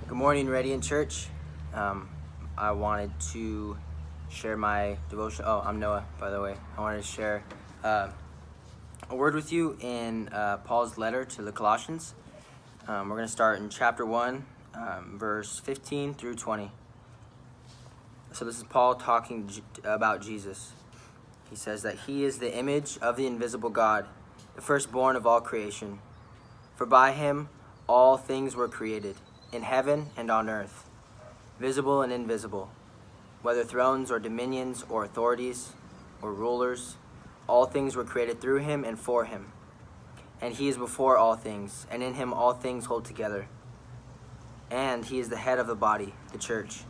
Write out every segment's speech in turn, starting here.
Good morning, Radiant Church. I wanted to share my devotion. Oh, I'm Noah, by the way. I wanted to share a word with you in Paul's letter to the Colossians. We're going to start in chapter 1, verse 15 through 20. So this is Paul talking about Jesus. He says that he is the image of the invisible God, the firstborn of all creation. For by him all things were created, in heaven and on earth, visible and invisible, whether thrones or dominions or authorities or rulers, all things were created through him and for him. And he is before all things, and in him all things hold together. And he is the head of the body, the church.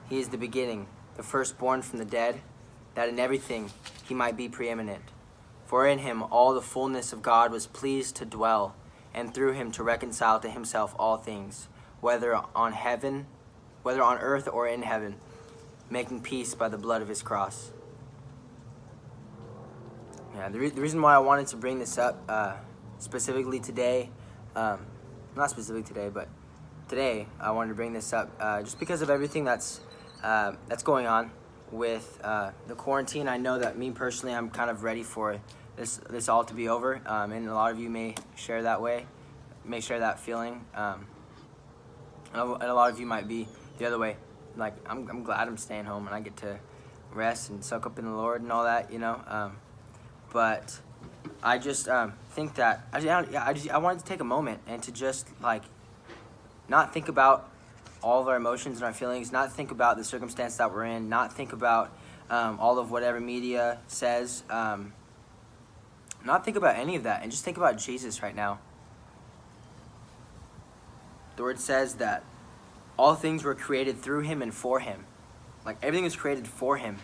He is the beginning, the firstborn from the dead, that in everything he might be preeminent. For in him all the fullness of God was pleased to dwell, and through him to reconcile to himself all things, whether on earth or in heaven, making peace by the blood of his cross. Yeah, the reason why I wanted to bring this up specifically today, not specifically today, but today I wanted to bring this up just because of everything that's going on with the quarantine. I know that me personally, I'm kind of ready for this all to be over, and a lot of you may share that feeling, and a lot of you might be the other way. Like, I'm glad I'm staying home and I get to rest and soak up in the Lord and all that, but I just think that I wanted to take a moment and to just not think about all of our emotions and our feelings, not think about the circumstance that we're in, not think about all of whatever media says, not think about any of that, and just think about Jesus right now. The word says that all things were created through him and for him. Like, everything was created for him.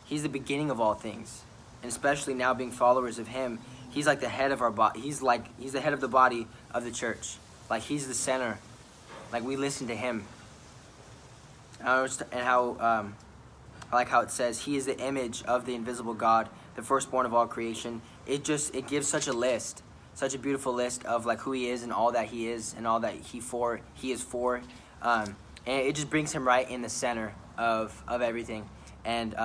He's the beginning of all things. And especially now, being followers of him, he's like the head of our body. He's the head of the body of the church. Like, he's the center. Like, we listen to him. I like how it says he is the image of the invisible God, the firstborn of all creation. It gives such a list, such a beautiful list of who he is and all that he is and all that he is for, and it just brings him right in the center of everything. And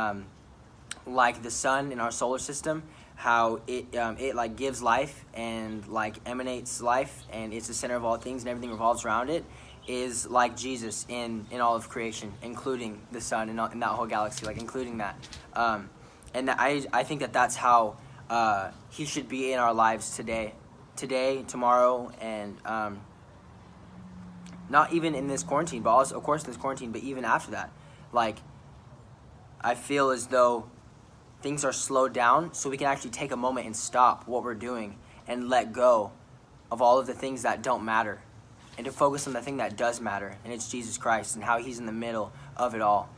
like the sun in our solar system, how it gives life and emanates life, and it's the center of all things and everything revolves around it, is like Jesus in all of creation, including the sun and in that whole galaxy, including that. And I think that's how he should be in our lives today, tomorrow, and not even in this quarantine, but also, of course, in this quarantine, but even after that. I feel as though things are slowed down so we can actually take a moment and stop what we're doing and let go of all of the things that don't matter, and to focus on the thing that does matter, and it's Jesus Christ and how he's in the middle of it all.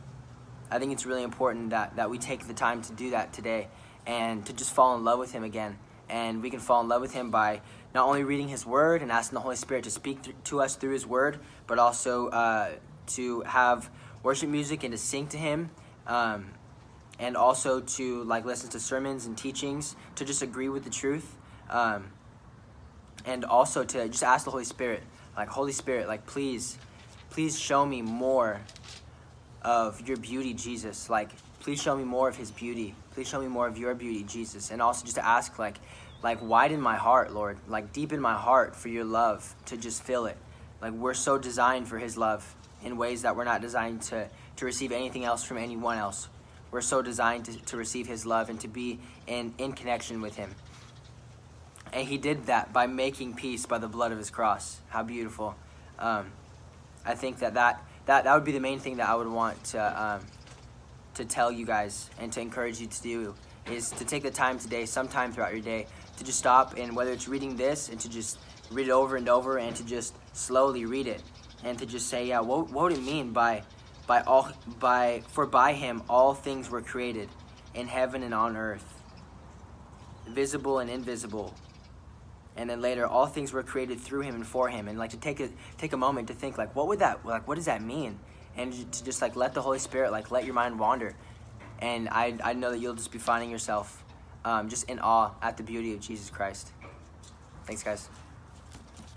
I think it's really important that we take the time to do that today and to just fall in love with him again. And we can fall in love with him by not only reading his word and asking the Holy Spirit to speak to us through his word, but also to have worship music and to sing to him, and also to listen to sermons and teachings, to just agree with the truth, and also to just ask the Holy Spirit, Holy Spirit, please show me more of your beauty, Jesus. Please show me more of his beauty. Please show me more of your beauty, Jesus. And also just to ask, widen my heart, Lord. Deepen my heart for your love, to just fill it. We're so designed for his love in ways that we're not designed to receive anything else from anyone else. We're so designed to receive his love and to be in connection with him. And he did that by making peace by the blood of his cross. How beautiful. I think that would be the main thing that I would want to tell you guys and to encourage you to do, is to take the time today, sometime throughout your day, to just stop, and whether it's reading this, and to just read it over and over, and to just slowly read it, and to just say, what would it mean for by him all things were created, in heaven and on earth, visible and invisible. And then later, all things were created through him and for him. And to take a moment to think, what does that mean? And to just let the Holy Spirit, let your mind wander. And I know that you'll just be finding yourself just in awe at the beauty of Jesus Christ. Thanks, guys.